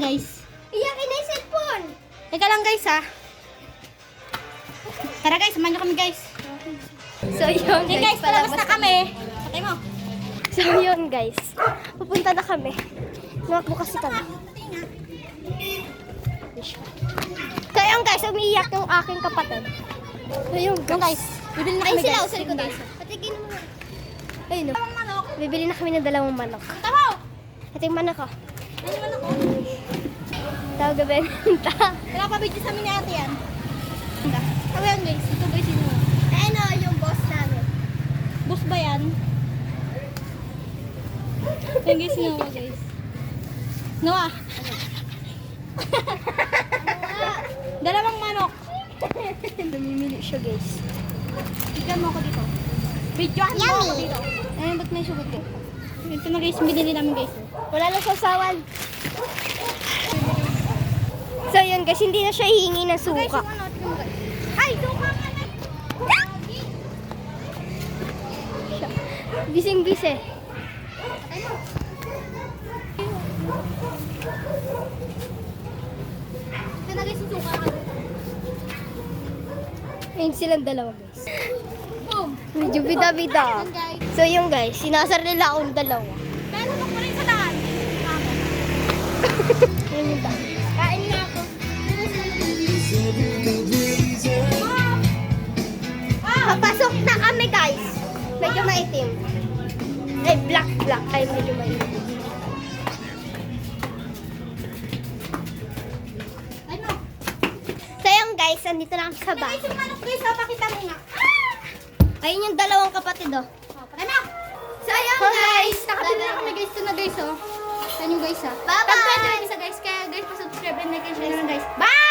guys. Iyakin na yung cellphone. Teka lang guys ha. Tara guys, samahan nyo kami guys. So yun Okay guys, palabas na kami. Patay mo. So yun guys. Pupunta na kami. Nakakbo kasi kami. So yun guys, umiiyak yung aking kapatid. So yun guys. Bibili na Ay kami sila, guys. sa likod guys. Patigin mo. Ayun o. Bibili na kami ng 2 manok. Tama! Ito yung manok ko. Ano naman ako? Tawag ka benta. Pinapabidyo sa amin ni ate yan. Tama yan guys. Ito guys yun. Ayun o, yung boss namin. Boss ba yan? Yan guys, Noah guys. Noah! Dalawang manok. Namimili siya guys. Tignan mo ako dito. Videohan mo ako dito. Ayun, ba't may sugot ko? Ito na guys, binili namin guys. Wala na sasawan. So yun guys, hindi na siya hihingi ng suka. Ay, suka ka na! Bising-bise. Ito na guys, suka ka. Ayun silang dalawa guys. Boom! Medyo bida-bida. Ayan guys. So yun guys, sinasar nila akong dalawa. Pero huwag mo rin sa daan. Ayun yung daan. Kain na ako. Papasok na kami guys. Medyo maitim. Ay, black. Ay, medyo maitim. Ano? So yun guys, andito na kami sa bahay. Guys, yung manok guys, pakita mo nga. Ayun yung dalawang kapatid oh. Patay mo! So ayun guys, nakabili na kami guys. Ito na guys oh. Yan yung guys ha. Bye-bye! Tag 20 isa guys. Kaya guys, pa-subscribe and like and share na guys. Bye!